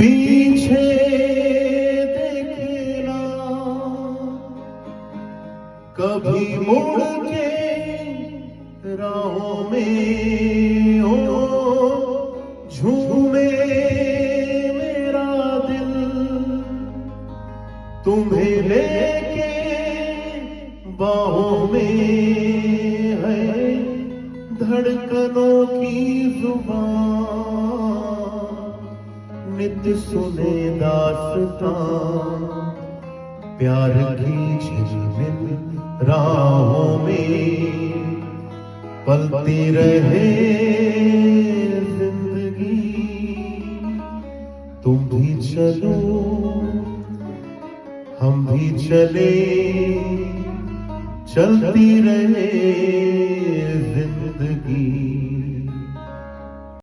पीछे देखना कभी मुड़ के राहों में हो झूमे मेरा दिल तुम्हें लेके बाहों में है धड़कनों की जुबान नित सुने दास्तां प्यार की झिलमिल राहों में पलती रहे जिंदगी तुम भी चलो हम भी चले चलती रहे जिंदगी।